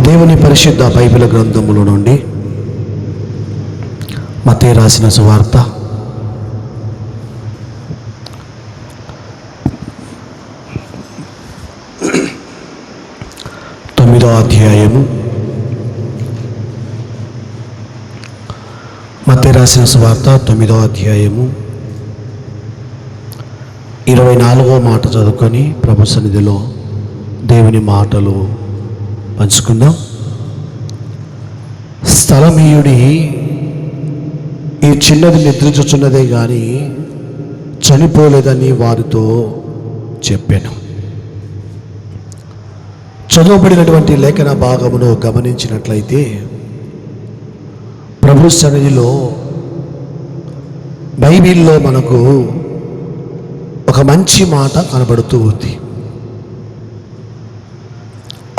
దేవుని పరిశుద్ధ బైబిల్ గ్రంథములో నుండి మత్తయి రాసిన సువార్త 9వ అధ్యాయము. మత్తయి రాసిన సువార్త 9వ అధ్యాయము 24వ మాట చదువుకొని ప్రభు సన్నిధిలో దేవుని మాటలు పంచుకుందాం. స్థలమీయుడి ఈ చిన్నది నిద్రించుచున్నదే కానీ చనిపోలేదని వారితో చెప్పాను. చదవబడినటువంటి లేఖన భాగమును గమనించినట్లయితే ప్రభు సన్నిధిలో బైబిల్లో మనకు ఒక మంచి మాట కనబడుతూ ఉంది.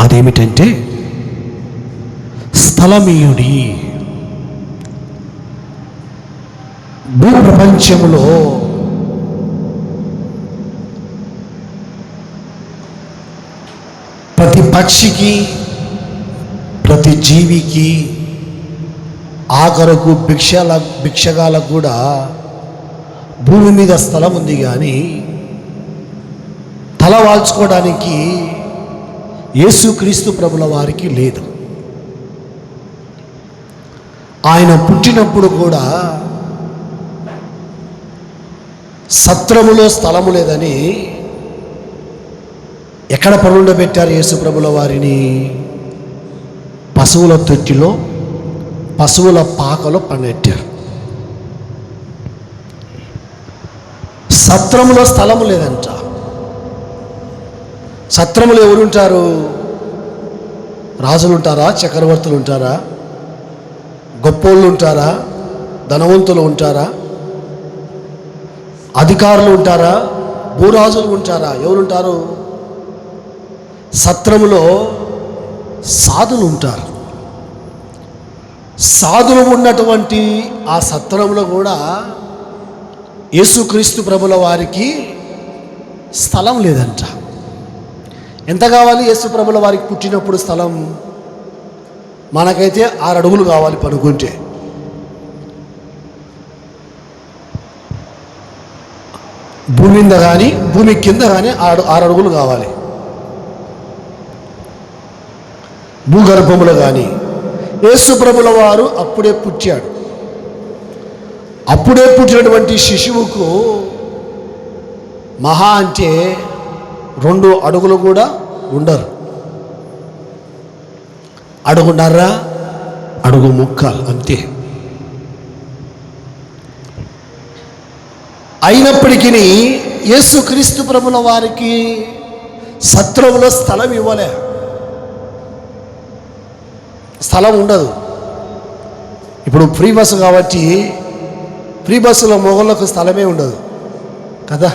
అదేమిటంటే స్థలమీయుడి. భూప్రపంచములో ప్రతి పక్షికి, ప్రతి జీవికి, ఆఖరకు భిక్షగాలకు కూడా భూమి మీద స్థలం ఉంది. కానీ తల వాల్చుకోవడానికి యేసుక్రీస్తు ప్రభుల వారికి లేదు. ఆయన పుట్టినప్పుడు కూడా సత్రములో స్థలము లేదని ఎక్కడ పరుండబెట్టారు యేసు ప్రభుల వారిని? పశువుల తొట్టిలో, పశువుల పాకలో పండెట్టారు. సత్రములో స్థలము లేదంట. సత్రములు ఎవరుంటారు? రాజులు ఉంటారా? చక్రవర్తులు ఉంటారా? గొప్పోళ్ళు ఉంటారా? ధనవంతులు ఉంటారా? అధికారులు ఉంటారా? భూరాజులు ఉంటారా? ఎవరుంటారు? సత్రములో సాధులు ఉంటారు. సాధులు ఉన్నటువంటి ఆ సత్రంలో కూడా యేసుక్రీస్తు ప్రభుల వారికి స్థలం లేదంట. ఎంత కావాలి యేసు ప్రభుల వారికి పుట్టినప్పుడు స్థలం? మనకైతే 6 అడుగులు కావాలి పనుకుంటే. భూమి మీద కానీ భూమి కింద కానీ 6 అడుగులు కావాలి. భూగర్భములో కానీ. యేసు ప్రభుల వారు అప్పుడే పుట్టాడు. అప్పుడే పుట్టినటువంటి శిశువుకు మహా అంటే 2 అడుగులు కూడా ఉండరు. అడుగున్నర, అడుగు ముక్కాలు అంతే. అయినప్పటికీ యేసుక్రీస్తు ప్రభుల వారికి సత్రంలో స్థలం ఇవ్వలే. స్థలం ఉండదు. ఇప్పుడు ఫ్రీ బస్సు కాబట్టి ఫ్రీ బస్సులో మొగళ్ళకు స్థలమే ఉండదు కదా.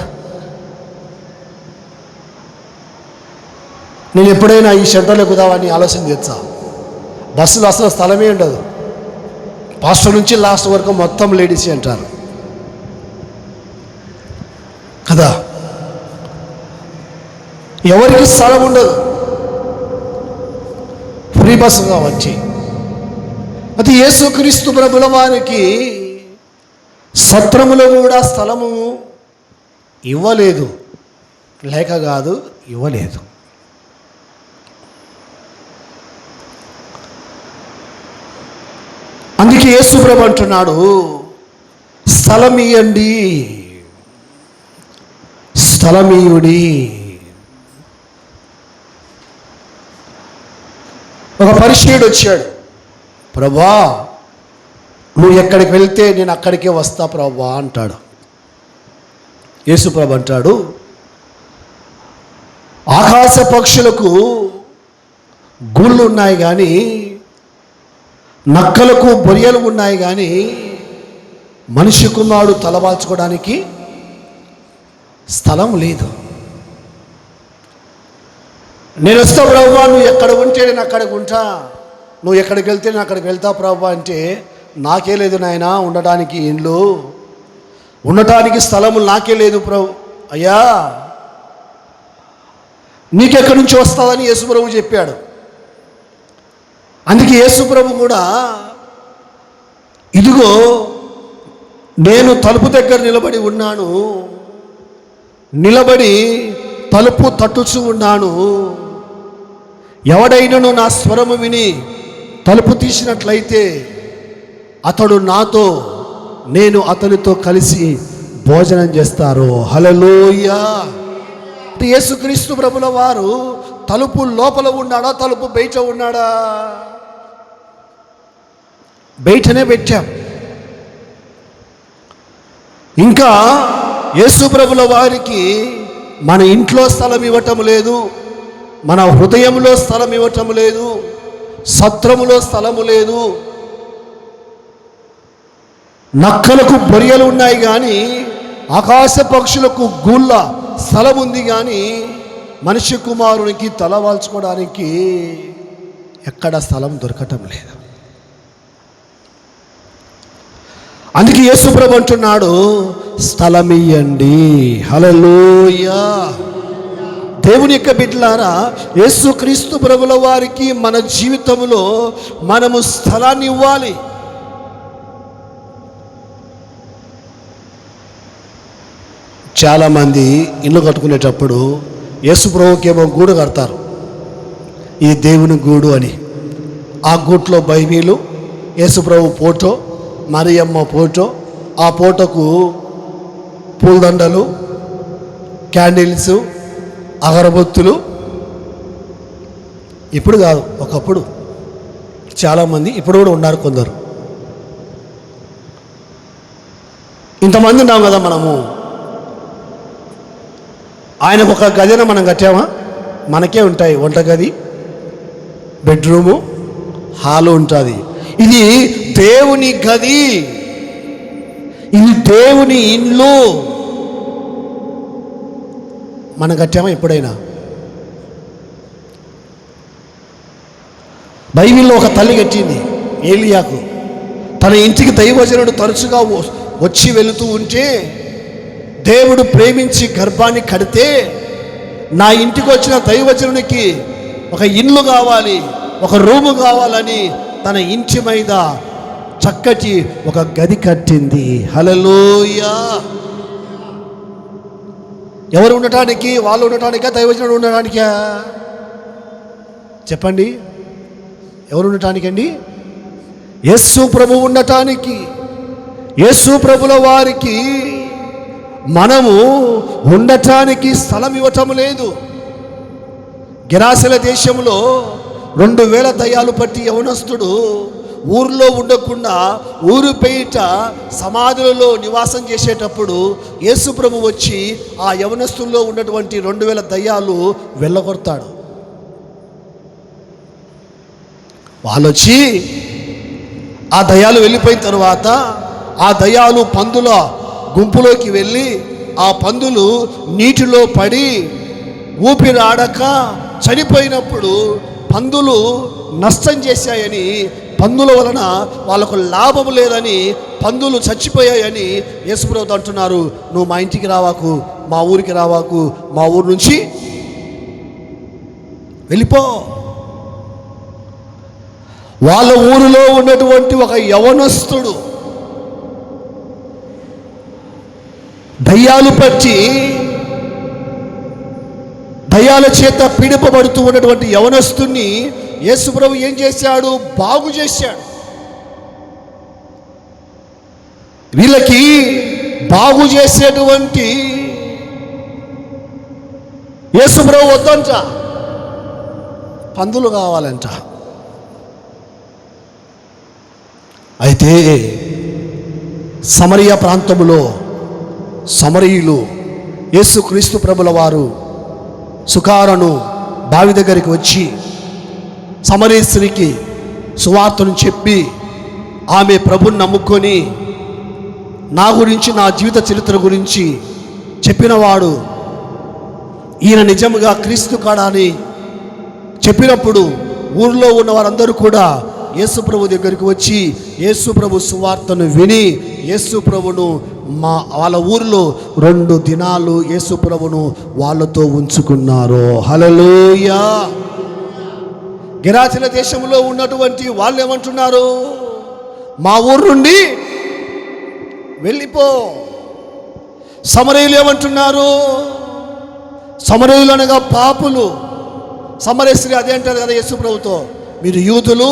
నేను ఎప్పుడైనా ఈ షెడ్యూల్ ఎక్కుదామని ఆలోచన చేస్తా. బస్సులో అసలు స్థలమే ఉండదు. ఫస్ట్ నుంచి లాస్ట్ వరకు మొత్తం లేడీస్ అంటారు కదా. ఎవరికి స్థలం ఉండదు, ఫ్రీ బస్సు కాబట్టి. అది యేసుక్రీస్తు ప్రభుల వారికి సత్రములో కూడా స్థలము ఇవ్వలేదు. లేక కాదు, ఇవ్వలేదు. అందుకే యేసు ప్రభు అంటున్నాడు, స్థలం ఇయ్యండి, స్థలమీయుడి. ఒక పరిసయ్యుడు వచ్చాడు. ప్రభా, నువ్వు ఎక్కడికి వెళ్తే నేను అక్కడికే వస్తా ప్రభా అంటాడు. యేసు ప్రభు అంటాడు, ఆకాశ పక్షులకు గూళ్ళు ఉన్నాయి కానీ, నక్కలకు బొరియలు ఉన్నాయి కానీ, మనిషి కుమారుడు తలవాల్చుకోవడానికి స్థలం లేదు. నేను వస్తా ప్రభు, నువ్వు ఎక్కడ ఉంటే నేను అక్కడికి ఉంటా, నువ్వు ఎక్కడికి వెళ్తే నేను అక్కడికి వెళ్తా ప్రభు అంటే, నాకే లేదు నాయన ఉండటానికి ఇండ్లు, ఉండటానికి స్థలములు నాకే లేదు ప్రభు. అయ్యా, నీకెక్కడి నుంచి వస్తుందని యేసు ప్రభు చెప్పాడు. అందుకే యేసు ప్రభు కూడా ఇదిగో నేను తలుపు దగ్గర నిలబడి ఉన్నాను, నిలబడి తలుపు తట్టుచు ఉన్నాను, ఎవడైనను నా స్వరము విని తలుపు తీసినట్లయితే అతడు నాతో, నేను అతనితో కలిసి భోజనం చేస్తారు. హల్లెలూయా. యేసుక్రీస్తు ప్రభుల వారు తలుపు లోపల ఉన్నాడా, తలుపు బయట ఉన్నాడా? బయటనే పెట్టాం. ఇంకా యేసు ప్రభుల వారికి మన ఇంట్లో స్థలం ఇవ్వటం లేదు, మన హృదయంలో స్థలం ఇవ్వటం లేదు, సత్రములో స్థలము లేదు. నక్కలకు బొరియలు ఉన్నాయి కానీ, ఆకాశ పక్షులకు గూళ్ళ స్థలం ఉంది కానీ, మనిషి కుమారునికి తలవాల్చుకోవడానికి ఎక్కడ స్థలం దొరకటం లేదు. అందుకే యేసు ప్రభు అంటున్నాడు, స్థలం ఇయ్యండి. హల్లెలూయా. దేవుని యొక్క బిడ్డలారా, యేసుక్రీస్తు ప్రభుల వారికి మన జీవితంలో మనము స్థలాన్ని ఇవ్వాలి. చాలామంది ఇల్లు కట్టుకునేటప్పుడు యేసు ప్రభుకి ఏమో గూడు కడతారు, ఇది దేవుని గూడు అని. ఆ గూట్లో బైబిలు, యేసు ప్రభు ఫోటో, మరియమ్మ ఫోటో, ఆ ఫోటోకు పూలదండలు, క్యాండిల్స్, అగరబత్తులు. ఇప్పుడు కాదు, ఒకప్పుడు చాలామంది, ఇప్పుడు కూడా ఉన్నారు కొందరు. ఇంతమంది ఉన్నాం కదా మనము. ఆయనకు ఒక గదిన మనం కట్టామా? మనకే ఉంటాయి వంటగది, బెడ్రూము, హాలు ఉంటుంది. ఇది దేవుని గది, ఇది దేవుని ఇల్లు. మనం కట్టామా ఎప్పుడైనా? బైబిల్లో ఒక తల్లి కట్టింది ఏలియాకు. తన ఇంటికి దైవజనుడు తరచుగా వచ్చి వెళుతూ ఉంటే, దేవుడు ప్రేమించి గర్భాన్ని కడితే, నా ఇంటికి వచ్చిన దైవజనునికి ఒక ఇల్లు కావాలి, ఒక రూము కావాలని తన ఇంటి మీద చక్కటి ఒక గది కట్టింది. హల్లెలూయా. ఎవరు ఉండటానికి? వాళ్ళు ఉండటానికా, దైవజనుడు ఉండటానికా? చెప్పండి, ఎవరు ఉండటానికండి? యేసు ప్రభు ఉండటానికి. యేసు ప్రభుల వారికి మనము ఉండటానికి స్థలం ఇవ్వటం లేదు. గెరాసెల దేశంలో 2000 దయ్యాలు పట్టి యవనస్తుడు ఊరిలో ఉండకుండా ఊరు బయట సమాధులలో నివాసం చేసేటప్పుడు యేసు ప్రభు వచ్చి ఆ యవనస్తుల్లో ఉన్నటువంటి 2000 దయ్యాలు వెళ్ళగొడతాడు. వాళ్ళు వచ్చి ఆ దయ్యాలు వెళ్ళిపోయిన తర్వాత ఆ దయ్యాలు పందుల గుంపులోకి వెళ్ళి ఆ పందులు నీటిలో పడి ఊపిరి ఆడక చనిపోయినప్పుడు పందులు నష్టం చేశాయని, పందుల వలన వాళ్ళకు లాభం లేదని, పందులు చచ్చిపోయాయని యేసుప్రభు అంటున్నారు, నువ్వు మా ఇంటికి రావాకు, మా ఊరికి రావాకు, మా ఊరు నుంచి వెళ్ళిపో. వాళ్ళ ఊరిలో ఉన్నటువంటి ఒక యవనస్తుడు దయ్యాలు పట్టి దయ్యాల చేత పీడింపబడుతూ ఉన్నటువంటి యవనస్తుని యేసుప్రభు ఏం చేశాడు? బాగు చేశాడు. వీళ్ళకి బాగు చేసేటువంటి యేసుప్రభు వద్దంట, పందులు కావాలంట. అయితే సమరియా ప్రాంతములో సమరయులు యేసుక్రీస్తు ప్రభుల వారు సుకారను బావి దగ్గరికి వచ్చి సమరయ స్త్రీకి సువార్తను చెప్పి ఆమె ప్రభుని నమ్ముకొని నా గురించి, నా జీవిత చరిత్ర గురించి చెప్పినవాడు ఈయన నిజముగా క్రీస్తు కాడా అని చెప్పినప్పుడు ఊరిలో ఉన్న వారందరూ కూడా యేసు ప్రభు దగ్గరికి వచ్చి యేసు ప్రభు సువార్తను విని యేసు ప్రభును వాళ్ళ ఊరిలో 2 దినాలు యేసు ప్రభును వాళ్ళతో ఉంచుకున్నారు. హల్లెలూయా. గెరాసిన దేశంలో ఉన్నటువంటి వాళ్ళు ఏమంటున్నారు? మా ఊరు నుండి వెళ్ళిపో. సమరయులు ఏమంటున్నారు? సమరయులు అనగా పాపులు. సమరస్త్రీ అదే అంటారు కదా యేసు ప్రభుతో, మీరు యూదులు,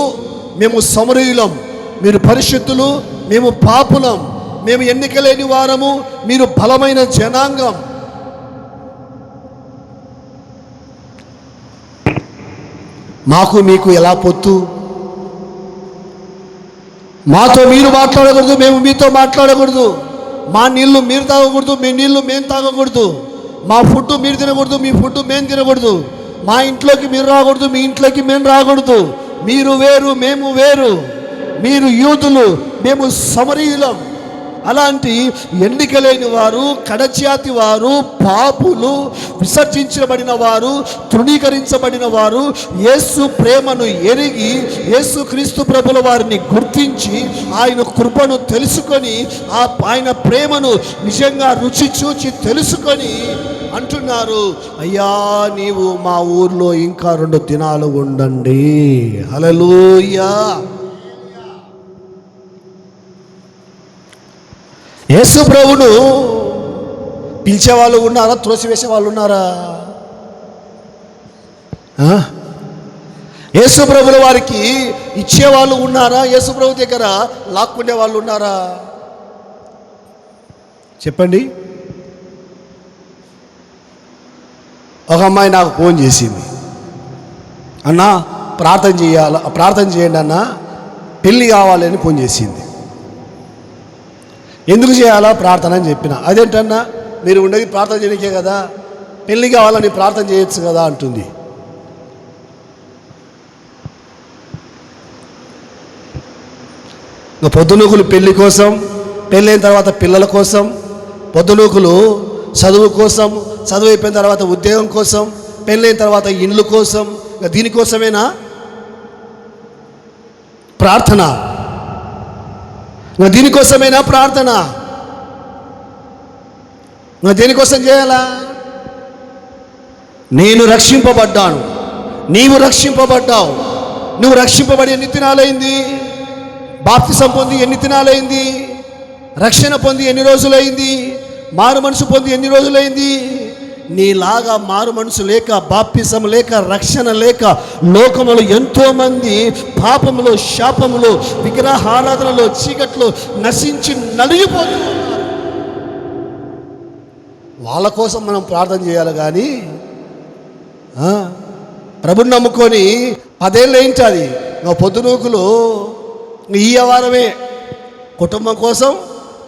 మేము సమరయులం, మీరు పరిశుద్ధులు, మేము పాపులం, మేము ఎన్నిక లేని వారము, మీరు బలమైన జనాంగం. మాకు మీకు ఎలా పొత్తు? మాతో మీరు మాట్లాడకూడదు, మేము మీతో మాట్లాడకూడదు. మా నీళ్లు మీరు తాగకూడదు, మీ నీళ్లు మేము తాగకూడదు. మా ఫుడ్ మీరు తినకూడదు, మీ ఫుడ్ మేము తినకూడదు. మా ఇంట్లోకి మీరు రాకూడదు, మీ ఇంట్లోకి మేము రాకూడదు. మీరు వేరు, మేము వేరు. మీరు యూదులు, మేము సమరయులం. అలాంటి ఎన్నిక లేని వారు, కడజాతి వారు, పాపులు, విసర్జించబడిన వారు, తృణీకరించబడిన వారు యేసు ప్రేమను ఎరిగి యేసు క్రీస్తు ప్రభుల వారిని గుర్తించి ఆయన కృపను తెలుసుకొని ఆయన ప్రేమను నిజంగా రుచి చూచి తెలుసుకొని అంటున్నారు, అయ్యా నీవు మా ఊర్లో ఇంకా 2 దినాలు ఉండండి. హల్లెలూయా. యేసు ప్రభువును పిలిచేవాళ్ళు ఉన్నారా? త్రోసివేసే వాళ్ళు ఉన్నారా? యేసు ప్రభుల వారికి ఇచ్చేవాళ్ళు ఉన్నారా? యేసు ప్రభు దగ్గర లాక్కుండే వాళ్ళు ఉన్నారా? చెప్పండి. ఒక అమ్మాయి నాకు ఫోన్ చేసింది, అన్నా ప్రార్థన చేయండి అన్న, పెళ్ళి కావాలని ఫోన్ చేసింది. ఎందుకు చేయాలా ప్రార్థన అని చెప్పిన. అదేంటన్నా, మీరు ఉండేది ప్రార్థన చేయడానికే కదా, పెళ్ళి కావాలని ప్రార్థన చేయొచ్చు కదా అంటుంది. పొద్దునూకులు పెళ్లి కోసం, పెళ్ళైన తర్వాత పిల్లల కోసం, పొద్దునూకులు చదువు కోసం, చదువు అయిపోయిన తర్వాత ఉద్యోగం కోసం, పెళ్ళైన తర్వాత ఇండ్లు కోసం, దీనికోసమేనా ప్రార్థన? దీనికోసమేనా ప్రార్థన? దేనికోసం చేయాలా? నేను రక్షింపబడ్డాను, నీవు రక్షింపబడ్డావు. నువ్వు రక్షింపబడి ఎన్ని దినాలైంది? బాప్తిసం పొంది ఎన్ని దినాలైంది? రక్షణ పొంది ఎన్ని రోజులైంది? మారు మనసు పొంది ఎన్ని రోజులైంది? నీలాగా మారు మనసు లేక, బాప్తిసం లేక, రక్షణ లేక లోకములో ఎంతోమంది పాపములో, శాపములో, విగ్రహారాధనలో, చీకట్లో నశించి నలిగిపోతున్నారు. వాళ్ళ కోసం మనం ప్రార్థన చేయాలి కానీ ప్రభుని నమ్ముకొని 10 ఏళ్ళు ఏంటి అది పొద్దునూకులు ఈ వారమే కుటుంబం కోసం,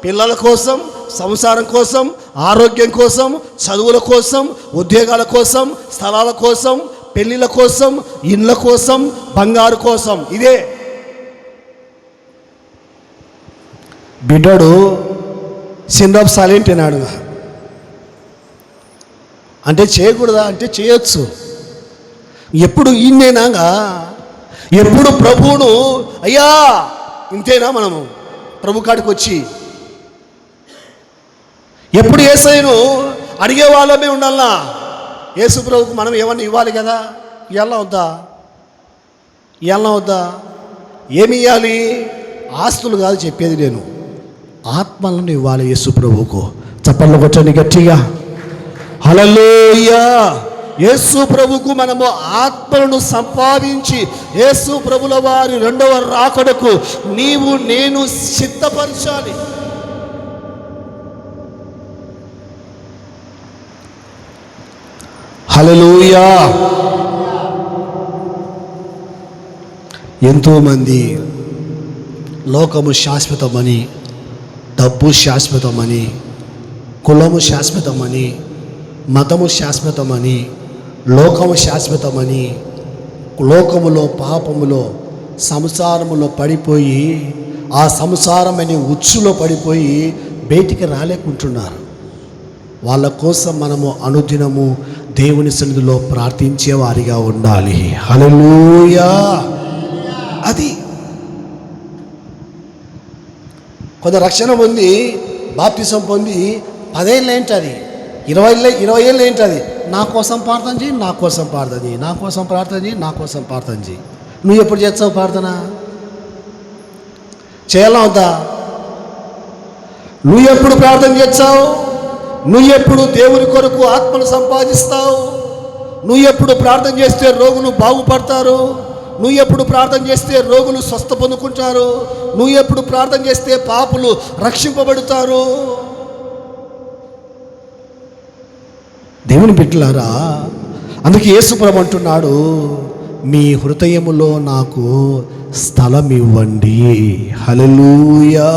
పిల్లల కోసం, సంసారం కోసం, ఆరోగ్యం కోసం, చదువుల కోసం, ఉద్యోగాల కోసం, స్థలాల కోసం, పెళ్ళిళ్ళ కోసం, ఇండ్ల కోసం, బంగారు కోసం. ఇదే బిడ్డడు సిండ్రోప్ సైలెంట్ అన్నాడు. అంటే చేయకూడదా? అంటే చేయొచ్చు. ఎప్పుడు ఇన్నేనాగా, ఎప్పుడు ప్రభువును అయ్యా ఇంతేనా మనము ప్రభు కాడికి వచ్చి ఎప్పుడు యేసయ్యను అడిగే వాళ్ళమే ఉండాలా? యేసు ప్రభుకు మనం ఏమన్నా ఇవ్వాలి కదా. ఇవ్వాలా వద్దా? ఇవ్వాలా వద్దా? ఏమి ఇవ్వాలి? ఆస్తులు కాదు చెప్పేది, నేను ఆత్మలను ఇవ్వాలి యేసు ప్రభువుకు. చప్పట్లు కొట్టండి గట్టిగా, హల్లెలూయా. యేసు ప్రభుకు మనము ఆత్మలను సంపాదించి యేసు ప్రభుల వారి 2వ రాకడకు నీవు నేను సిద్ధపరచాలి. హల్లెలూయా. ఎంతోమంది లోకము శాశ్వతమని, డబ్బు శాశ్వతమని, కులము శాశ్వతమని, మతము శాశ్వతమని, లోకము శాశ్వతమని, లోకములో పాపములో సంసారములో పడిపోయి ఆ సంసారమనే ఉచ్చులో పడిపోయి బయటికి రాలేకుంటున్నారు. వాళ్ళ కోసం మనము అనుదినము దేవుని సన్నిధిలో ప్రార్థించే వారిగా ఉండాలి. హల్లెలూయా. అది కొంత రక్షణ పొంది, బాప్తిసం పొంది 10 ఏళ్ళు ఏంటది, 20 ఏళ్ళు ఏంటది, నా కోసం ప్రార్థన చేయి, నా కోసం ప్రార్థన చేయి, నా కోసం ప్రార్థన చేయి, నా కోసం ప్రార్థన చేయి. నువ్వు ఎప్పుడు చేస్తావు ప్రార్థన? చేయాలా వద్దా? నువ్వు ఎప్పుడు ప్రార్థన చేస్తావు? నువ్వు ఎప్పుడు దేవుని కొరకు ఆత్మను సంపాదిస్తావు? నువ్వు ఎప్పుడు ప్రార్థన చేస్తే రోగులు బాగుపడతారు? నువ్వు ఎప్పుడు ప్రార్థన చేస్తే రోగులు స్వస్థ పొందుకుంటారు? నువ్వు ఎప్పుడు ప్రార్థన చేస్తే పాపులు రక్షింపబడతారు? దేవుని బిడ్డలారా, అందుకే యేసుప్రభు అంటున్నాడు, మీ హృదయములో నాకు స్థలం ఇవ్వండి. హల్లెలూయా,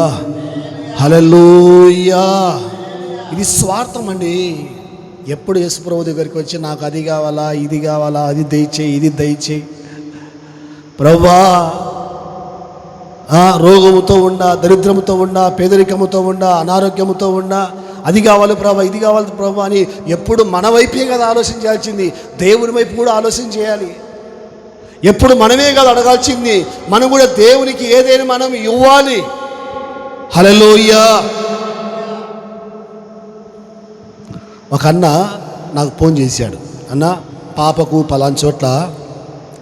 హల్లెలూయా. ఇది స్వార్థం అండి. ఎప్పుడు యేసుప్రభు దగ్గరికి వచ్చి నాకు అది కావాలా, ఇది కావాలా, అది దయచేయి, ఇది దయచేయి. ప్రభువా, రోగముతో ఉండా, దరిద్రముతో ఉండా, పేదరికముతో ఉండా, అనారోగ్యముతో ఉండా, అది కావాలి ప్రభా, ఇది కావాలి ప్రభా అని ఎప్పుడు మన వైపే కదా ఆలోచించాల్సింది. దేవుని వైపు కూడా ఆలోచన చేయాలి. ఎప్పుడు మనమే కదా అడగాల్సింది. మనం కూడా దేవునికి ఏదైనా మనం ఇవ్వాలి. హల్లెలూయా. ఒక అన్న నాకు ఫోన్ చేశాడు, అన్న పాపకు పలానా చోట్ల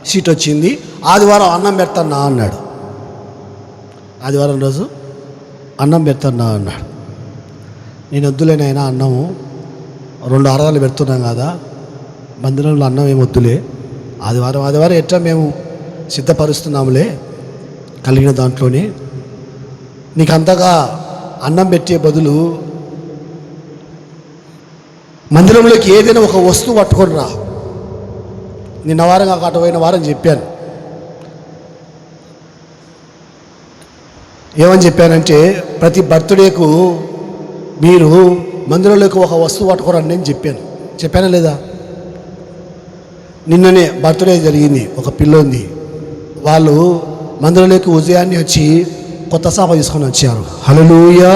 సీట్ వచ్చింది, ఆదివారం అన్నం పెడతానా అన్నాడు. ఆదివారం రోజు అన్నం పెడతానా అన్నాడు. నేను వద్దులేనైనా అన్నము, 2 ఆరాలు పెడుతున్నాం కదా, మందిరంలో అన్నం ఏం వద్దులే, ఆదివారం ఎట్లా మేము సిద్ధపరుస్తున్నాములే కలిగిన దాంట్లోనే, నీకు అంతగా అన్నం పెట్టే బదులు మందిరంలోకి ఏదైనా ఒక వస్తువు పట్టుకొని రా. నిన్న వారం కాక అటుపోయిన వారం చెప్పాను. ఏమని చెప్పానంటే, ప్రతి బర్త్డేకు మీరు మందిరంలోకి ఒక వస్తువు పట్టుకోరండి అని చెప్పానా లేదా? నిన్ననే బర్త్డే జరిగింది, ఒక పిల్లోంది. వాళ్ళు మందిరంలోకి ఉదయాన్నే వచ్చి కొత్త సాప తీసుకొని వచ్చారు. హల్లెలూయా,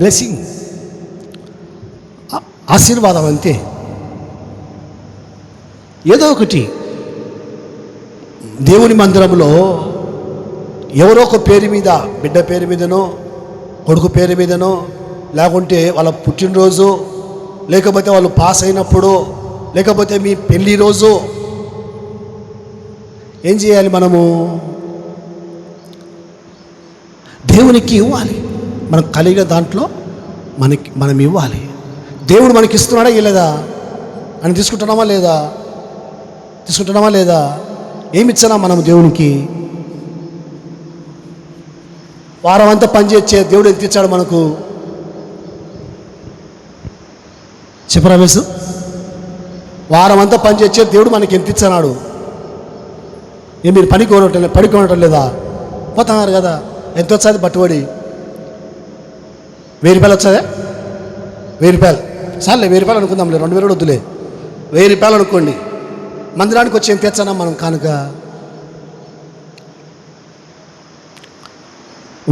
బ్లెస్సింగ్, ఆశీర్వాదం అంతే. ఏదో ఒకటి దేవుని మందిరంలో ఎవరో ఒక పేరు మీద, బిడ్డ పేరు మీదనో, కొడుకు పేరు మీదనో, లేకుంటే వాళ్ళ పుట్టినరోజు, లేకపోతే వాళ్ళు పాస్ అయినప్పుడు, లేకపోతే మీ పెళ్లి రోజు, ఏం చేయాలి? మనము దేవునికి ఇవ్వాలి. మనకు కలిగిన దాంట్లో మనం ఇవ్వాలి. దేవుడు మనకి ఇస్తున్నాడా ఇవ్వలేదా అని తీసుకుంటున్నామా లేదా? ఏమి ఇచ్చినా మనం దేవునికి? వారం అంతా పనిచేసే దేవుడు ఎంత ఇచ్చాడు మనకు? చెప్పరా వేసు? వారం అంతా పనిచేసే దేవుడు మనకి ఎంత ఇచ్చినాడు? మీరు పడుకోవటం లేదా? పోతున్నారు కదా, ఎంత వచ్చేది పట్టుబడి? 1000 రూపాయలు వచ్చాదా? 1000 రూపాయలు సార్లే, 1000 రూపాయలు అనుకుందాంలే, 2000 వద్దులే, 1000 రూపాయలు అనుకోండి. మందిరానికి వచ్చి ఎంత తెచ్చానా మనం కానుక?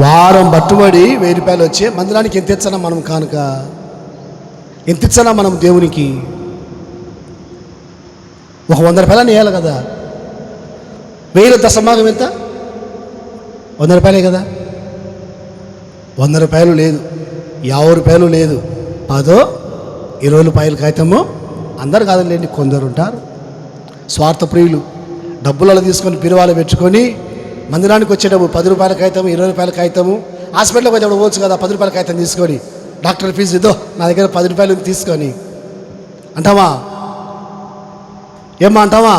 వారం పట్టుబడి 1000 రూపాయలు వచ్చి మందిరానికి ఎంత తెచ్చానా మనం కానుక? ఎంత ఇచ్చానా మనం దేవునికి? ఒక 100 రూపాయలని వేయాలి కదా. 1000 దశమాగం ఎంత? 100 రూపాయలే కదా. 100 రూపాయలు లేదు, 50 రూపాయలు లేదు, 10, 20 రూపాయల కాగితము. అందరు కాదులేండి, కొందరు ఉంటారు స్వార్థప్రియులు. డబ్బులలో తీసుకొని పిరువాలు పెట్టుకొని మందిరానికి వచ్చేటప్పుడు 10 రూపాయల కాగితము, 20 రూపాయల కాగితము, హాస్పిటల్కి వచ్చేటప్పుడు పోవచ్చు కదా 10 రూపాయల కాగితం తీసుకొని, డాక్టర్ ఫీజు ఇదో నా దగ్గర 10 రూపాయలు తీసుకొని అంటావా? ఏమ్మా అంటావా?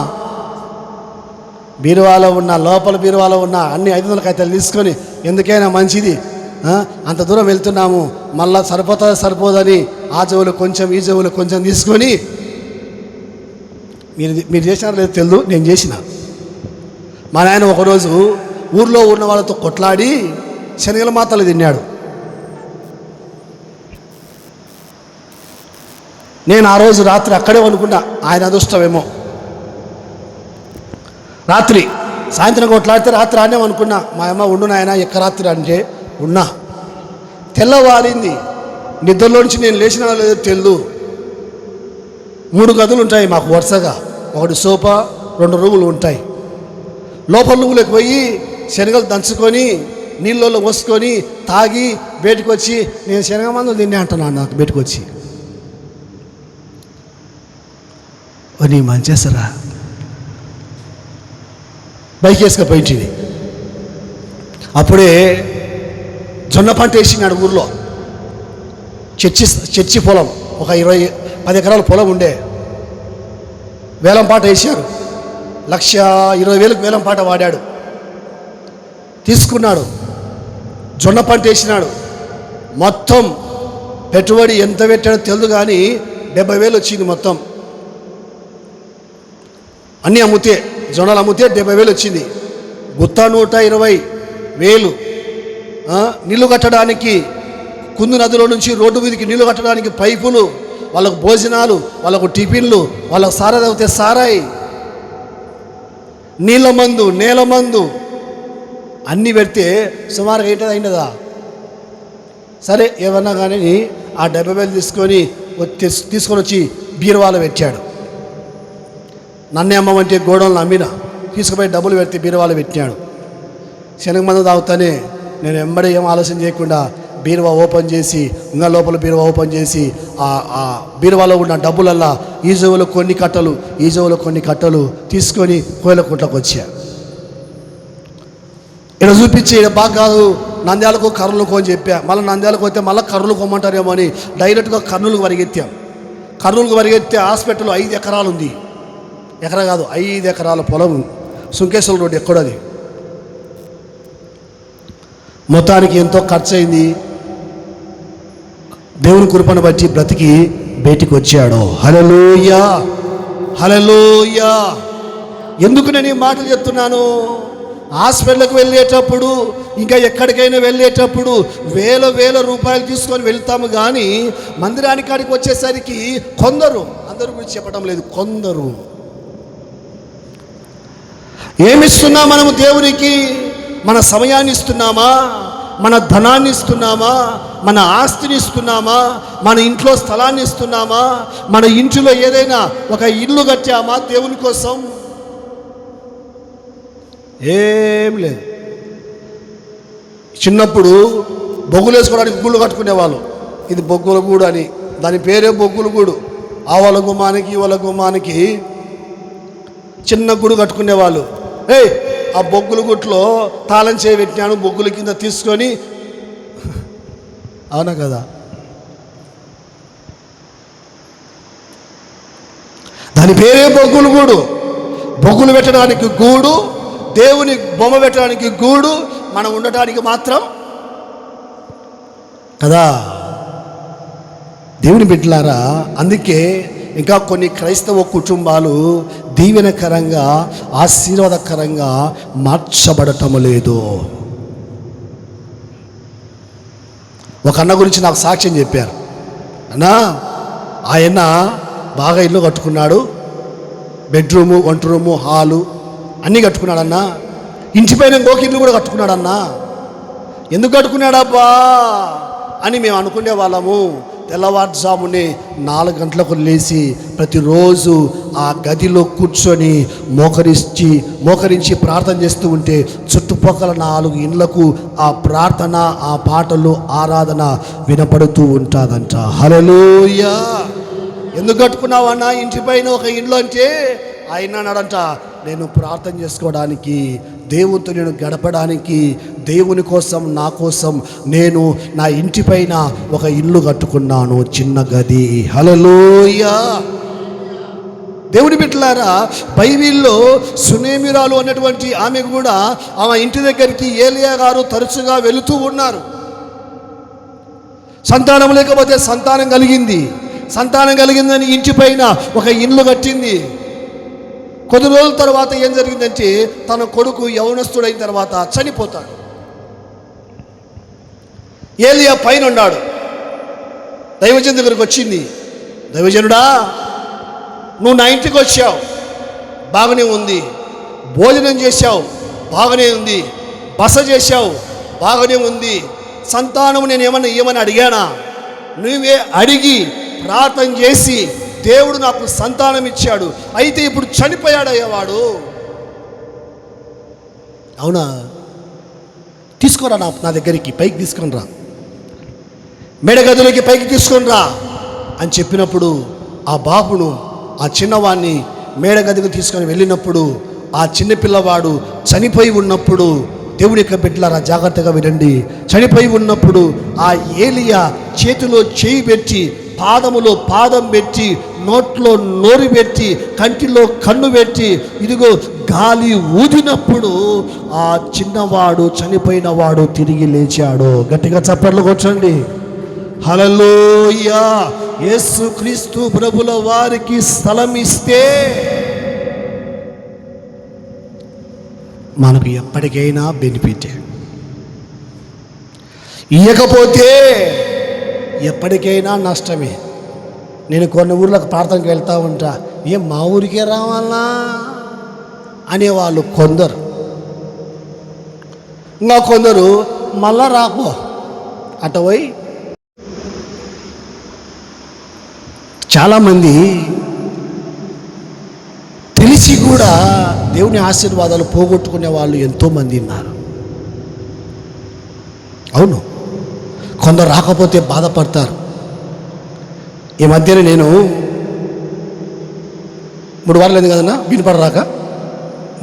బీరువాలో ఉన్న, లోపల బీరువాలో ఉన్న అన్ని 500 కాగితాలు తీసుకొని, ఎందుకైనా మంచిది, అంత దూరం వెళ్తున్నాము, మళ్ళా సరిపోదని ఆ చెవులు కొంచెం, ఈ చెవులు కొంచెం తీసుకొని, మీరు చేసినారో లేదో తెలియదు, నేను చేసిన. మా నాయన ఒకరోజు ఊర్లో ఉన్న వాళ్ళతో కొట్లాడి శనగల మాతలు తిన్నాడు. నేను ఆ రోజు రాత్రి అక్కడే అనుకున్నా, ఆయన అదృష్టమేమో. రాత్రి సాయంత్రం కొట్లాడితే రాత్రి ఆనే అనుకున్నా, మా అమ్మ ఉండు నాయన ఎక్క రాత్రి అంటే ఉన్నా. తెల్లవారింది, నిద్రలోంచి నేను లేచినా లేదో తెలియదు. 3 గదులు ఉంటాయి మాకు వరుసగా, ఒకటి సోఫా, 2 రూములు ఉంటాయి. లోపల రూములకు పోయి శనగలు దంచుకొని నీళ్ళలో పోసుకొని తాగి బయటకు వచ్చి, నేను శనగ మందులు తిన్నా అంటున్నాను. నాకు బయటకు వచ్చి, నీ మంచేసరా బైక్ వేసుకపోయింది. అప్పుడే జొన్న పంట వేసినాడు ఊర్లో. చర్చి పొలం, ఒక 10 ఎకరాల పొలం ఉండే. వేలం పాట వేశారు. 1,20,000 వేలం పాట వాడాడు. తీసుకున్నాడు. జొన్న పంట వేసినాడు. మొత్తం పెట్టుబడి ఎంత పెట్టాడో తెలియదు కానీ 70,000 వచ్చింది మొత్తం. అన్నీ అమ్ముతే, జొన్నలు అమ్ముతే 70,000 వచ్చింది. గుత్త 120,000. నీళ్లు కట్టడానికి, కుందు నదిలో నుంచి రోడ్డు మీదకి నీళ్లు కట్టడానికి పైపులు, వాళ్ళకు భోజనాలు, వాళ్ళకు టిఫిన్లు, వాళ్ళకు సారా తాగితే సారాయి, నీళ్ళ మందు, నేల మందు అన్నీ పెడితే సుమారుగా ఏంటది అయినదా? సరే ఏమన్నా కానీ ఆ 70,000 తీసుకొని వచ్చి బీరువాలో పెట్టాడు. నన్నే అమ్మమంటే గోడౌన్లు అమ్మిన, తీసుకుపోయి డబ్బులు పెడితే బీరువాలో పెట్టాడు. శనగ మందు తాగుతానే నేను వెంబడి ఏం ఆలోచన చేయకుండా బీరువా ఓపెన్ చేసి, ఇంకా లోపల బీరువా ఓపెన్ చేసి ఆ బీరువాలో ఉన్న డబ్బులల్లా ఈ జోవులో కొన్ని కట్టలు, ఈ జోవులో కొన్ని కట్టలు తీసుకొని కోయిలకుంట్లకు వచ్చా. ఇక్కడ చూపించి ఇక్కడ బాగా కాదు, నంద్యాలకు కర్నూలుకు అని చెప్పా. మళ్ళీ నంద్యాలకు వస్తే మళ్ళీ కర్నూలుకు కొమ్మంటారేమో అని డైరెక్ట్గా కర్నూలుకు పరిగెత్తాం. కర్నూలుకు పరిగెత్తే హాస్పిటల్ 5 ఎకరాలు ఉంది. ఎకరా కాదు, 5 ఎకరాల పొలం, సుంకేశ్వర రోడ్డు ఎక్కడది. మొత్తానికి ఎంతో ఖర్చు అయింది. దేవుని కృపను బట్టి బ్రతికి బయటికి వచ్చాడు. హల్లెలూయా, హల్లెలూయా. ఎందుకు నేను ఈ మాటలు చెప్తున్నాను? హాస్పిటల్కి వెళ్ళేటప్పుడు, ఇంకా ఎక్కడికైనా వెళ్ళేటప్పుడు వేల రూపాయలు తీసుకొని వెళ్తాము. కానీ మందిరానికి కాడికి వచ్చేసరికి కొందరు, అందరి గురించి చెప్పడం లేదు, కొందరు ఏమిస్తున్నా మనము దేవునికి? మన సమయాన్ని ఇస్తున్నామా? మన ధనాన్ని ఇస్తున్నామా? మన ఆస్తిని ఇస్తున్నామా? మన ఇంట్లో స్థలాన్ని ఇస్తున్నామా? మన ఇంటిలో ఏదైనా ఒక ఇల్లు కట్టామా దేవుని కోసం? ఏం లేదు. చిన్నప్పుడు బొగ్గులు వేసుకోవడానికి గుళ్ళు కట్టుకునేవాళ్ళు. ఇది బొగ్గుల గూడు అని, దాని పేరే బొగ్గుల గూడు. ఆ వాళ్ళ గుమ్మానికి ఈ వాళ్ళ గుమ్మానికి చిన్న గుడి కట్టుకునేవాళ్ళు. ఆ బొగ్గుల గుట్లో తాళం చేయి పెట్టినాను, బొగ్గుల కింద తీసుకొని, అవునా కదా? దాని పేరే బొగ్గుల గూడు. బొగ్గులు పెట్టడానికి గూడు, దేవుని బొమ్మ పెట్టడానికి గూడు, మనం ఉండటానికి మాత్రం కదా. దేవుని బిడ్డలారా, అందుకే ఇంకా కొన్ని క్రైస్తవ కుటుంబాలు దీవెనకరంగా, ఆశీర్వాదకరంగా మార్చబడటం లేదు. ఒక అన్న గురించి నాకు సాక్ష్యం చెప్పారు. అన్నా, ఆయన బాగా ఇల్లు కట్టుకున్నాడు, బెడ్రూము, వంట రూము, హాలు అన్నీ కట్టుకున్నాడన్నా. ఇంటిపైన ఇంకొక ఇల్లు కూడా కట్టుకున్నాడన్నా. ఎందుకు కట్టుకున్నాడబ్బా అని మేము అనుకునే వాళ్ళము. తెల్లవారుజామునే 4 గంటలకు లేచి ప్రతిరోజు ఆ గదిలో కూర్చొని మోకరించి ప్రార్థన చేస్తూ ఉంటే చుట్టుపక్కల 4 ఇండ్లకు ఆ ప్రార్థన, ఆ పాటలు, ఆరాధన వినపడుతూ ఉంటుందంట. హల్లెలూయా. ఎందుకు కట్టుకున్నావన్నా ఇంటిపైన ఒక ఇల్లు అంటే? ఆయన అన్నాడంట, నేను ప్రార్థన చేసుకోవడానికి, దేవునితో నేను గడపడానికి, దేవుని కోసం, నా కోసం నేను నా ఇంటిపైన ఒక ఇల్లు కట్టుకున్నాను, చిన్న గది. హల్లెలూయా. దేవుని బిడ్డలారా, బైబిల్లో సునేమిరాలు అన్నటువంటి ఆమె కూడా ఆమె ఇంటి దగ్గరికి ఏలియా గారు తరచుగా వెళుతూ ఉన్నారు. సంతానం లేకపోతే సంతానం కలిగింది. సంతానం కలిగిందని ఇంటిపైన ఒక ఇల్లు కట్టింది. కొద్ది రోజుల తర్వాత ఏం జరిగిందంటే, తన కొడుకు యవనస్తుడైన తర్వాత చనిపోతాడు. ఏలియా పైన ఉన్నాడు. దైవజనుడి దగ్గరికి వచ్చింది. దైవజనుడా, నువ్వు నా ఇంటికి వచ్చావు, బాగానే ఉంది. భోజనం చేశావు, బాగానే ఉంది. బస చేశావు, బాగానే ఉంది. సంతానం నేను ఏమని అడిగానా? నువ్వే అడిగి ప్రార్థన చేసి దేవుడు నాకు సంతానం ఇచ్చాడు. అయితే ఇప్పుడు చనిపోయాడయ్యేవాడు. అవునా? తీసుకురా నా దగ్గరికి, పైకి తీసుకొని రా, మేడగదిలోకి పైకి తీసుకొని రా అని చెప్పినప్పుడు ఆ బాబును, ఆ చిన్నవాడిని మేడగదికి తీసుకొని వెళ్ళినప్పుడు ఆ చిన్నపిల్లవాడు చనిపోయి ఉన్నప్పుడు, దేవుని యొక్క బిడ్డలారా జాగ్రత్తగా వినండి, చనిపోయి ఉన్నప్పుడు ఆ ఏలియా చేతిలో చేయి పెట్టి, పాదములో పాదం పెట్టి, నోట్లో నోరు పెట్టి, కంటిలో కన్ను పెట్టి, ఇదిగో గాలి ఊదినప్పుడు ఆ చిన్నవాడు, చనిపోయిన వాడు తిరిగి లేచాడు. గట్టిగా చప్పట్లు కొట్టండి. హల్లెలూయా. యేసుక్రీస్తు ప్రభుల వారికి స్థలం ఇస్తే మనకు ఎప్పటికైనా బెనిఫిటే, ఇవ్వకపోతే ఎప్పటికైనా నష్టమే. నేను కొన్ని ఊర్లకు ప్రార్థనకి వెళ్తూ ఉంటా, ఏం మా ఊరికే రావాలా అనేవాళ్ళు కొందరు, ఇంకా కొందరు మళ్ళా రాపో అటు పోయి. చాలామంది తెలిసి కూడా దేవుని ఆశీర్వాదాలు పోగొట్టుకునే వాళ్ళు ఎంతోమంది ఉన్నారు. అవును, కొందరు రాకపోతే బాధపడతారు. ఈ మధ్యన నేను 3 వారాలు అయింది కదన్నా వినపడ రాక,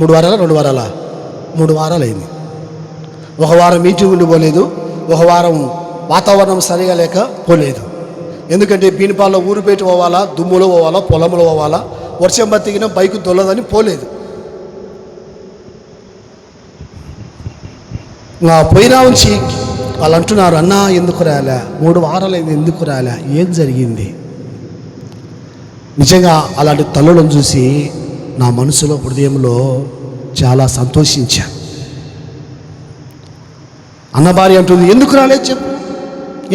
3 వారాల 2 వారాల 3 వారాలు అయింది. 1 వారం మీటింగ్ ఉండి పోలేదు, 1 వారం వాతావరణం సరిగా లేక పోలేదు. ఎందుకంటే బీనిపాల్లో ఊరు పెట్టి పోవాలా, దుమ్ములో పోవాలా, పొలంలో పోవాలా, వర్షం బతికిన బైకు దొల్లదని పోలేదు. నా పోయినా ఉంచి వాళ్ళు అంటున్నారు, అన్నా ఎందుకు రాలే, 3 వారాలు అయింది ఎందుకు రాలే, ఏం జరిగింది? నిజంగా అలాంటి తల్లులను చూసి నా మనసులో, హృదయంలో చాలా సంతోషించాను. అన్న భార్య అంటుంది, ఎందుకు రాలేదు చెప్పు,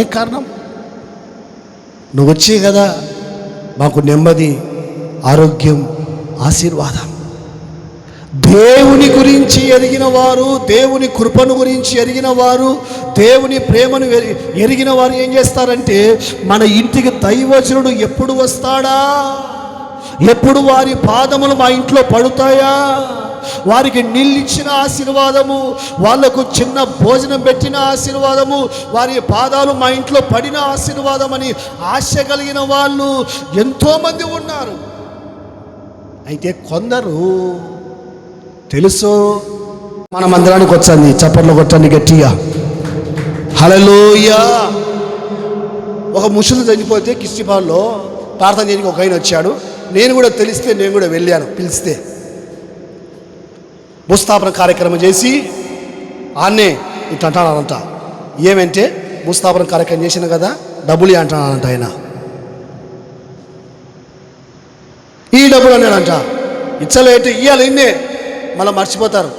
ఏ కారణం? నువ్వు వచ్చే కదా మాకు నెమ్మది, ఆరోగ్యం, ఆశీర్వాదం. దేవుని గురించి ఎరిగిన వారు, దేవుని కృపను గురించి ఎరిగిన వారు, దేవుని ప్రేమను ఎరిగిన వారు ఏం చేస్తారంటే, మన ఇంటికి దైవజనుడు ఎప్పుడు వస్తాడా, ఎప్పుడు వారి పాదములు మా ఇంట్లో పడుతాయా, వారికి నీళ్ళిచ్చిన ఆశీర్వాదము, వాళ్లకు చిన్న భోజనం పెట్టిన ఆశీర్వాదము, వారి పాదాలు మా ఇంట్లో పడిన ఆశీర్వాదం అని ఆశ కలిగిన వాళ్ళు ఎంతోమంది ఉన్నారు. అయితే కొందరు తెలుసు, మన మందిరానికి వచ్చండి, చప్పట్లు కొట్టండి గట్టిగా, హల్లెలూయా. ఒక ముసలి చనిపోతే కిష్టిపాల్లో ప్రార్థన చేయడానికి ఒక ఆయన వచ్చాడు. నేను కూడా తెలిస్తే నేను కూడా వెళ్ళాను, పిలిస్తే భూస్థాపన కార్యక్రమం చేసి ఆన్నే ఇట్లా అంటానంట. ఏమంటే భూస్థాపన కార్యక్రమం చేసిన కదా డబ్బులు అంటానంట ఆయన. ఈ డబ్బులు అన్నాడంట, ఇచ్చలేంటి ఇయ్యాలి, ఇన్నే మళ్ళీ మర్చిపోతారు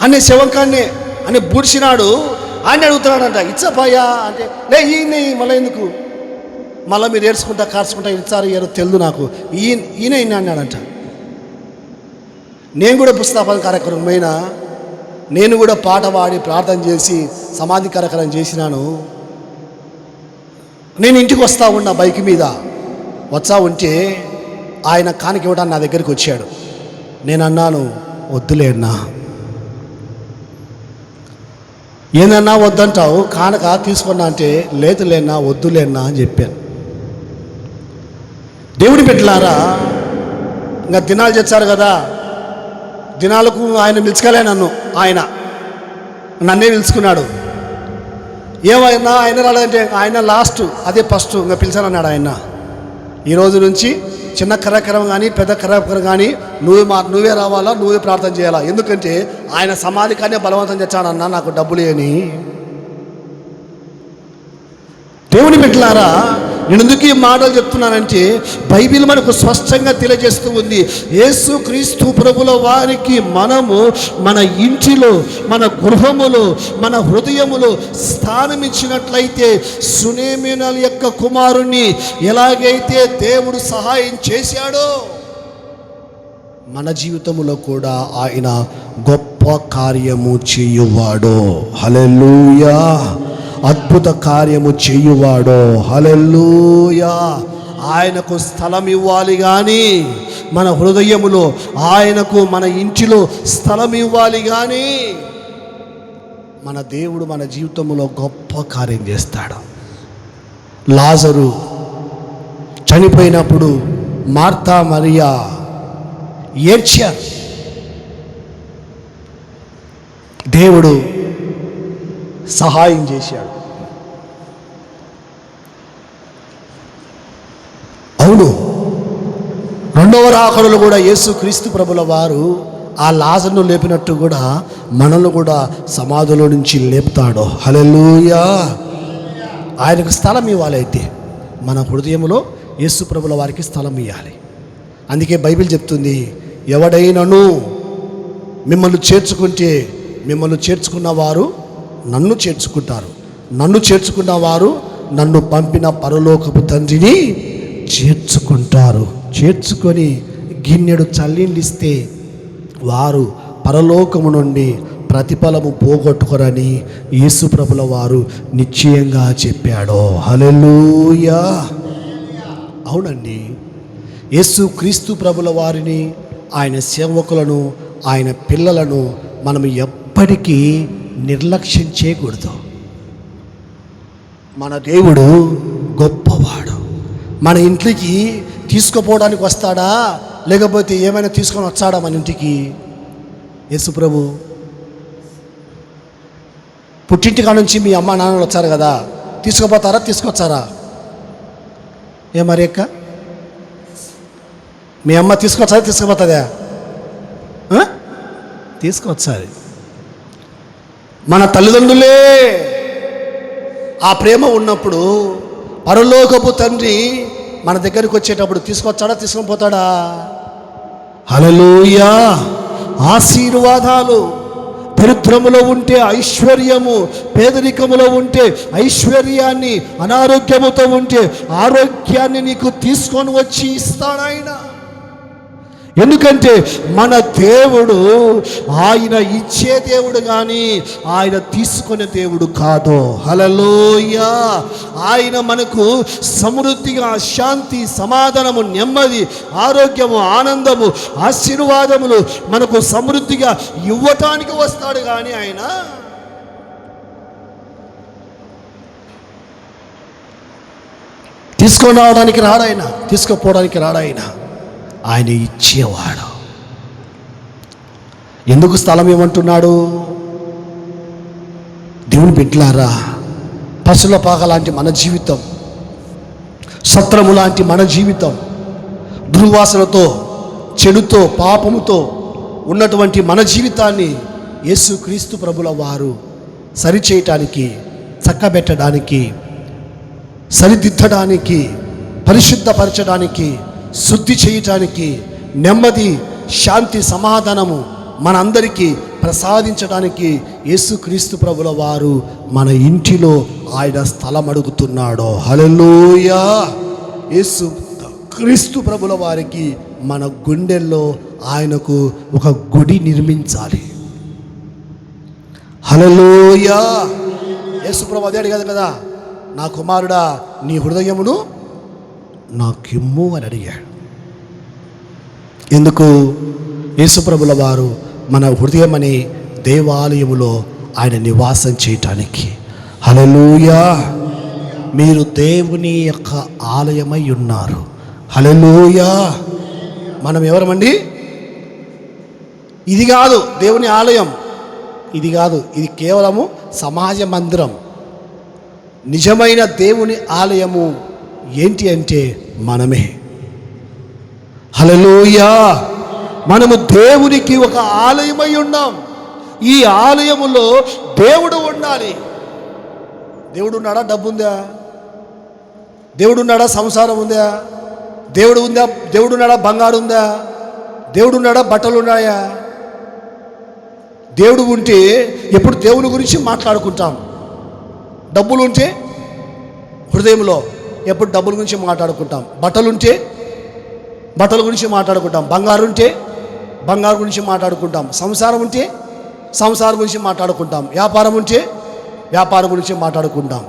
అనే శవంకాన్ని అని బూడిసినాడు. ఆయన అడుగుతున్నాడంట, ఇచ్చపాయా అంటే, లే ఈయన మళ్ళీ ఎందుకు, మళ్ళీ మీరు ఏడ్చుకుంటా కార్చుకుంటా ఇచ్చారు ఏదో తెలుదు నాకు, ఈయన అన్నాడంట. నేను కూడా పుస్తకాపన కార్యక్రమం అయినా, నేను కూడా పాట పాడి ప్రార్థన చేసి సమాధి కార్యక్రమం చేసినాను. నేను ఇంటికి వస్తూ ఉన్నా, బైక్ మీద వచ్చా ఉంటే ఆయన కానుక ఇవ్వడానికి నా దగ్గరికి వచ్చాడు. నేను అన్నాను, వద్దులేనా, ఏందన్నా వద్దంటావు, కానుక తీసుకున్నా అంటే, లేదులేనా వద్దులేనా అని చెప్పాను. దేవుడి బిడ్డలారా, ఇంకా దినాలు చేశారు కదా, దినాలకు ఆయన పిలుచుకోలే నన్ను, ఆయన నన్నే పిలుచుకున్నాడు. ఏమైనా ఆయన రాలేదంటే ఆయన లాస్ట్, అదే ఫస్ట్, ఇంకా పిలిచానన్నాడు ఆయన. ఈరోజు నుంచి చిన్న కార్యక్రమం కానీ పెద్ద కార్యక్రమం కానీ నువ్వే రావాలా, నువ్వే ప్రార్థన చేయాలా. ఎందుకంటే ఆయన సమాధి కానీ బలవంతం చేశానన్నా, నాకు డబ్బులు అని. దేవుని బిడ్డలారా, నేను ఎందుకు ఈ మాటలు చెప్తున్నానంటే, బైబిల్ మనకు స్పష్టంగా తెలియజేస్తూ ఉంది, యేసుక్రీస్తు ప్రభుల వారికి మనము మన ఇంటిలో, మన గృహములో, మన హృదయములో స్థానం ఇచ్చినట్లయితే, సునేమినల యొక్క కుమారుణ్ణి ఎలాగైతే దేవుడు సహాయం చేశాడో, మన జీవితంలో కూడా ఆయన గొప్ప కార్యము చేయువాడు. హల్లెలూయా. అద్భుత కార్యము చేయువాడో. హల్లెలూయా. ఆయనకు స్థలం ఇవ్వాలి కానీ మన హృదయములో, ఆయనకు మన ఇంటిలో స్థలం ఇవ్వాలి కానీ మన దేవుడు మన జీవితంలో గొప్ప కార్యం చేస్తాడు. లాజరు చనిపోయినప్పుడు మార్తా మరియా ఏడ్చారు. దేవుడు సహాయం చేశాడు. అవును, రెండవ రాకడలో కూడా యేసుక్రీస్తు ప్రభుల వారు ఆ లాజరును లేపినట్టు కూడా మనల్ని కూడా సమాధిలో నుంచి లేపుతాడు. హల్లెలూయా. ఆయనకు స్థలం ఇవ్వాలి. అయితే మన హృదయంలో యేసు ప్రభుల వారికి స్థలం ఇవ్వాలి. అందుకే బైబిల్ చెప్తుంది, ఎవడైనను మిమ్మల్ని చేర్చుకుంటే మిమ్మల్ని చేర్చుకున్న వారు నన్ను చేర్చుకుంటారు, నన్ను చేర్చుకున్న వారు నన్ను పంపిన పరలోకపు తండ్రిని చేర్చుకుంటారు. చేర్చుకొని గిన్నెడు చల్లిండిస్తే వారు పరలోకము నుండి ప్రతిఫలము పోగొట్టుకోరని యేసు ప్రభుల వారు నిశ్చయంగా చెప్పాడు. హల్లెలూయా. అవునండి, యేసు క్రీస్తు ప్రభుల వారిని, ఆయన సేవకులను, ఆయన పిల్లలను మనం ఎప్పటికీ నిర్లక్ష్యం చేయకూడదు. మన దేవుడు గొప్పవాడు. మన ఇంటికి తీసుకుపోవడానికి వస్తాడా, లేకపోతే ఏమైనా తీసుకొని వచ్చాడా మన ఇంటికి? యేసు ప్రభు పుట్టింటికా నుంచి మీ అమ్మ నాన్నలు వచ్చారు కదా, తీసుకుపోతారా, తీసుకొచ్చారా? ఏ మరి అక్క, మీ అమ్మ తీసుకొచ్చారా, తీసుకుపోతుందా? తీసుకొచ్చారు. మన తల్లిదండ్రులే ఆ ప్రేమ ఉన్నప్పుడు పరలోకపు తండ్రి మన దగ్గరికి వచ్చేటప్పుడు తీసుకొచ్చాడా, తీసుకొని పోతాడా? హల్లెలూయా. ఆశీర్వాదాలు, దరిద్రములో ఉంటే ఐశ్వర్యము, పేదరికములో ఉంటే ఐశ్వర్యాన్ని, అనారోగ్యముతో ఉంటే ఆరోగ్యాన్ని నీకు తీసుకొని వచ్చి ఇస్తాడు ఆయన. ఎందుకంటే మన దేవుడు ఆయన ఇచ్చే దేవుడు కానీ ఆయన తీసుకునే దేవుడు కాదు. హల్లెలూయా. ఆయన మనకు సమృద్ధిగా శాంతి, సమాధానము, నెమ్మది, ఆరోగ్యము, ఆనందము, ఆశీర్వాదములు మనకు సమృద్ధిగా ఇవ్వటానికి వస్తాడు. కానీ ఆయన తీసుకొని రావడానికి రాడాయన, తీసుకుపోవడానికి రాడాయన. ఆయన ఇచ్చేవాడు. ఎందుకు స్థలం ఏమంటున్నాడు? దేవుని బిడ్డలారా, పశుల పాక లాంటి మన జీవితం, సత్రము లాంటి మన జీవితం, దుర్వాసనతో, చెడుతో, పాపముతో ఉన్నటువంటి మన జీవితాన్ని యేసుక్రీస్తు ప్రభుల వారు సరిచేయటానికి, చక్కబెట్టడానికి, సరిదిద్దడానికి, పరిశుద్ధపరచడానికి, శుద్ధి చేయటానికి, నెమ్మది, శాంతి, సమాధానము మనందరికీ ప్రసాదించడానికి యేసుక్రీస్తు ప్రభుల వారు మన ఇంటిలో ఆయన స్థలం అడుగుతున్నాడు. హల్లెలూయా. యేసు క్రీస్తు ప్రభుల వారికి మన గుండెల్లో ఆయనకు ఒక గుడి నిర్మించాలి. హల్లెలూయా. యేసు ప్రభు అదే అడిగాడు కదా, నా కుమారుడా నీ హృదయమును నాకిమ్ము అని అడిగాడు. ఎందుకు? యేసుప్రభుల వారు మన హృదయం అనే దేవాలయములో ఆయన నివాసం చేయటానికి. హల్లెలూయా. మీరు దేవుని యొక్క ఆలయమై ఉన్నారు. హల్లెలూయా. మనం ఎవరమండి? ఇది కాదు దేవుని ఆలయం, ఇది కాదు, ఇది కేవలము సమాజ మందిరం. నిజమైన దేవుని ఆలయము ఏంటి అంటే మనమే. హల్లెలూయా. మనము దేవునికి ఒక ఆలయమై ఉన్నాం. ఈ ఆలయములో దేవుడు ఉండాలి. దేవుడు ఉన్నాడా? డబ్బు ఉందా? దేవుడు ఉన్నాడా? సంసారం ఉందా? దేవుడు ఉందా? దేవుడు ఉన్నాడా? బంగారు ఉందా? దేవుడు ఉన్నాడా? బట్టలు ఉన్నాయా? దేవుడు ఉంటే ఎప్పుడు దేవుని గురించి మాట్లాడుకుంటాం. డబ్బులు ఉంటే హృదయంలో ఎప్పుడు డబ్బుల గురించి మాట్లాడుకుంటాం. బట్టలుంటే బట్టల గురించి మాట్లాడుకుంటాం. బంగారు ఉంటే బంగారు గురించి మాట్లాడుకుంటాం. సంసారం ఉంటే సంసారం గురించి మాట్లాడుకుంటాం. వ్యాపారం ఉంటే వ్యాపారం గురించి మాట్లాడుకుంటాం.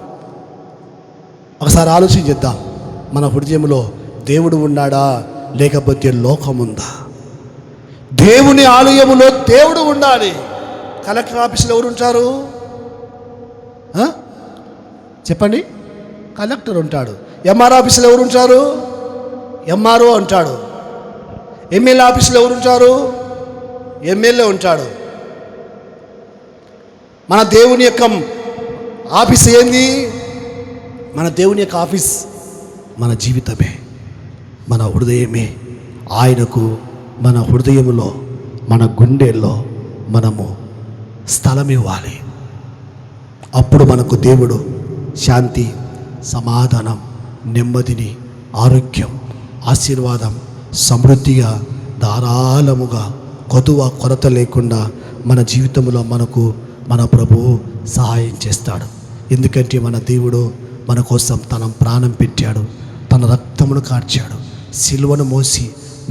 ఒకసారి ఆలోచించేద్దాం, మన హృదయంలో దేవుడు ఉన్నాడా లేకపోతే లోకం ఉందా? దేవుని ఆలయములో దేవుడు ఉండాలి. కలెక్టర్ ఆఫీసులో ఎవరు ఉంటారు చెప్పండి? కలెక్టర్ ఉంటాడు. ఎంఆర్ ఆఫీసులో ఎవరు ఉంటారు? ఎంఆర్ఓ ఉంటాడు. ఎమ్మెల్యే ఆఫీసులో ఎవరు ఉంటారు? ఎమ్మెల్యే ఉంటాడు. మన దేవుని యొక్క ఆఫీస్ ఏంది? మన దేవుని యొక్క ఆఫీస్ మన జీవితమే, మన హృదయమే. ఆయనకు మన హృదయంలో, మన గుండెల్లో మనము స్థలం ఇవ్వాలి. అప్పుడు మనకు దేవుడు శాంతి, సమాధానం, నెమ్మదిని, ఆరోగ్యం, ఆశీర్వాదం సమృద్ధిగా ధారాళముగా కొరత లేకుండా మన జీవితంలో మనకు మన ప్రభువు సహాయం చేస్తాడు. ఎందుకంటే మన దేవుడు మన కోసం తన ప్రాణం పెట్టాడు, తన రక్తమును కార్చాడు, సిలువను మోసి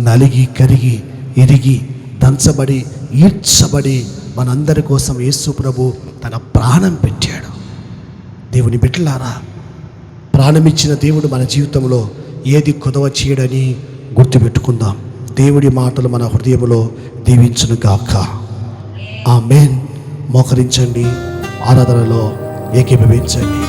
నలిగి కరిగి ఇరిగి దంచబడి ఈడ్చబడి మనందరి కోసం యేసు ప్రభు తన ప్రాణం పెట్టాడు. దేవుని బిడ్డలారా, ప్రాణమిచ్చిన దేవుడు మన జీవితంలో ఏది కొదవ చేయడని గుర్తుపెట్టుకుందాం. దేవుడి మాటలు మన హృదయంలో దీవించును గాక. ఆమేన్. మోకరించండి, ఆరాధనలో ఏకీభవించండి.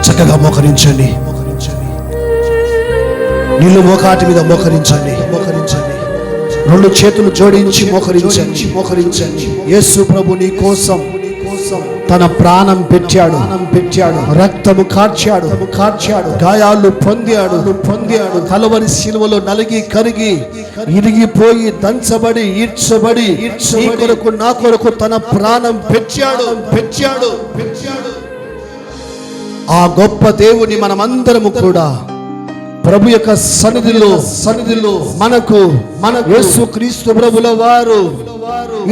చక్కగా మోకరించండి. నీళ్ళు మోకాటి మీద మోకరించండి. రెండు చేతులు జోడించి మోకరించండి. యేసు ప్రభు నీ కోసం తన ప్రాణం పెట్టాడు, రక్తము కార్చాడు, గాయాలు పొందాడు. కలవరి సిలువలో నలిగి కరిగి ఇరిగిపోయి దంచబడి ఈడ్చబడి నీ కొరకు నా కొరకు తన ప్రాణం పెట్టాడు. ఆ గొప్ప దేవుని మనమందరము కూడా ప్రభు యొక్క సన్నిధిలో మనకు యేసు క్రీస్తు ప్రభుల వారు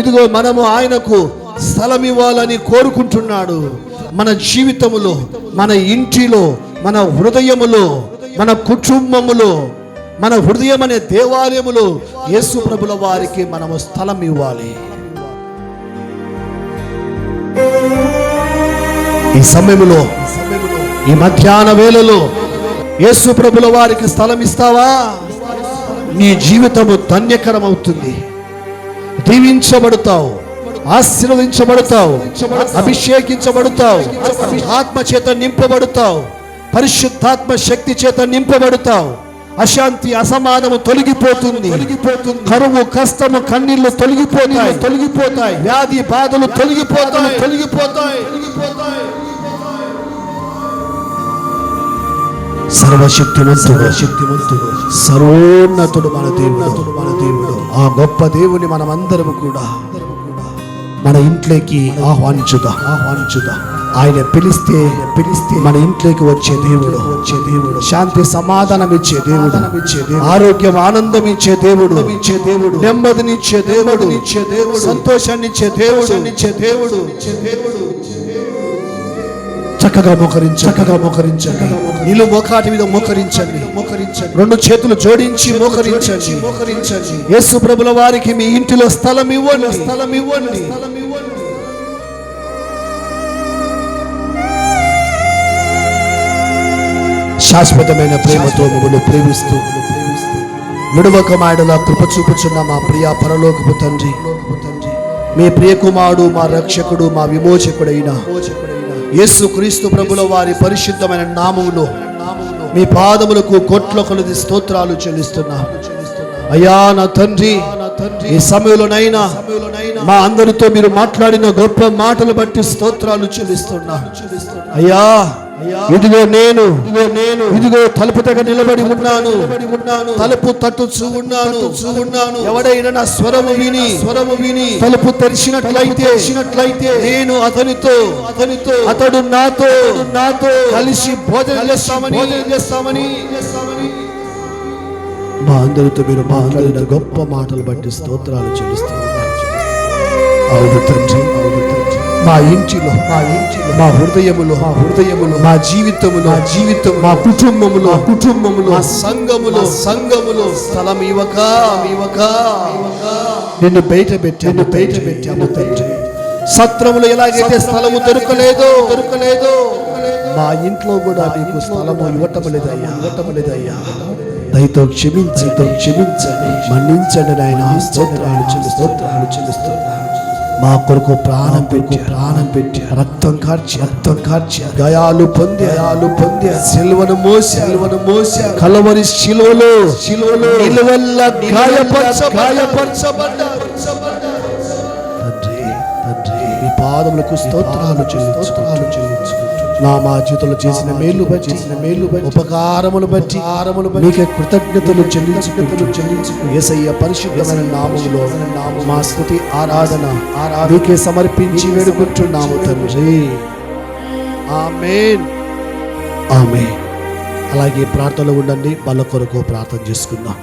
ఇదిగో మనము ఆయనకు స్థలం ఇవ్వాలని కోరుకుంటున్నాడు. మన జీవితములో, మన ఇంటిలో, మన హృదయములో, మన కుటుంబములో, మన హృదయం అనే దేవాలయములో యేసు ప్రభుల వారికి మనము స్థలం ఇవ్వాలి. ఈ సమయంలో, ఈ మధ్యాహ్న వేళలో యేసు ప్రభుల వారికి స్థలం ఇస్తావా? నీ జీవితము ధన్యకరమవుతుంది. దీవించబడతావు, ఆశీర్వదించబడతావు, అభిషేకించబడతావు, ఆత్మ చేత నింపబడతావు, పరిశుద్ధాత్మ శక్తి చేత నింపబడతావు. అశాంతి, అసమానము తొలగిపోతుంది. కరువు, కష్టము, కన్నీళ్లు తొలగిపోతాయి. వ్యాధి బాధలు తొలగిపోతాయి. సర్వశక్తిమంతుడు, సర్వోన్నతుడు మన దేవుడు. ఆ గొప్ప దేవుని మనమందరము కూడా మన ఇంట్లోకి ఆహ్వానించుదా. ఆయన పిలిస్తే మన ఇంట్లోకి వచ్చే దేవుడు, శాంతి సమాధానం ఇచ్చే దేవుడు, ఆరోగ్యం ఆనందం ఇచ్చే దేవుడు, నెమ్మదినిచ్చే దేవుడు, సంతోషాన్ని ఇచ్చే దేవుడు. చక్కగా మోకరించండి. నీళ్ళు మోకాటి మీద మోకరించండి. రెండు చేతులు జోడించి మోకరించండి. యేసు ప్రభుల వారికి మీ ఇంటిలో స్థలం ఇవ్వండి. శాశ్వతమైన ప్రేమతో మిమ్మల్ని ప్రేమిస్తూ విడువక మాయడలా కృప చూపుచున్న మా ప్రియ పరలోకపు తండ్రి, మీ ప్రియ కుమారుడు, మా రక్షకుడు, మా విమోచకుడైన యేసు క్రీస్తు ప్రభుల వారి పరిశుద్ధమైన నామములో మీ పాదములకు కోట్ల కొలది స్తోత్రాలు చెల్లిస్తున్నాం. అయ్యా నా తండ్రి, ఈ సమయంలోనైనా మా అందరితో మీరు మాట్లాడిన గొప్ప మాటలు బట్టి స్తోత్రాలు చెల్లిస్తున్నాం. అయ్యా, ఇదిగో నేను తలుపు దగ్గర నిలబడి ఉన్నాను, తలుపు తట్టుచూ ఉన్నాను. ఎవడైనా నా స్వరము విని తలుపు తెరిచినట్లయితే నేను అతనితో అతడు నాతో కలిసి భోజనం చేస్తామని మా అందరితో మీరు మాట్లాడిన గొప్ప మాటలు బట్టి స్తోత్రాలు చెల్లిస్తున్నాను. అవును తండ్రి, మా ఇంటిలో, మా హృదయములో, మా జీవితములో, మా కుటుంబములో, మా సంఘములో స్థలం ఇవ్వక నిన్ను బయట పెట్టాము తండ్రి. సత్రములో ఎలాగైతే స్థలము దొరకలేదో మా ఇంట్లో కూడా మీకు స్థలము ఇవ్వటం లేదయ్యా. దయతో క్షమించండి, మన్నించండి నాయన. స్తోత్రాలు చెల్లిస్తున్నాను. మా కొరకు ప్రాణం పెట్టి రక్తం కార్చి గాయాలు పొంది సిలువను మోసి కలవరి శిలువలో నిలువెల్లా గాయపరచబడ్డారు. తండ్రి మీ పాదములకు స్తోత్రాలు చెల్లించు. మా జీవితంలో చేసిన మేలు ఉపకారములు బట్టి మీకే కృతజ్ఞతలు చెల్లించు. యేసయ్య పరిశుద్ధమైన నామములో మా స్తుతి ఆరాధన మీకే సమర్పించి వేడుకుంటున్నాము తండ్రి. ఆమేన్. అలాగే ప్రార్థనలో ఉండండి. వాళ్ళ కొరకు ప్రార్థన చేసుకుందాం.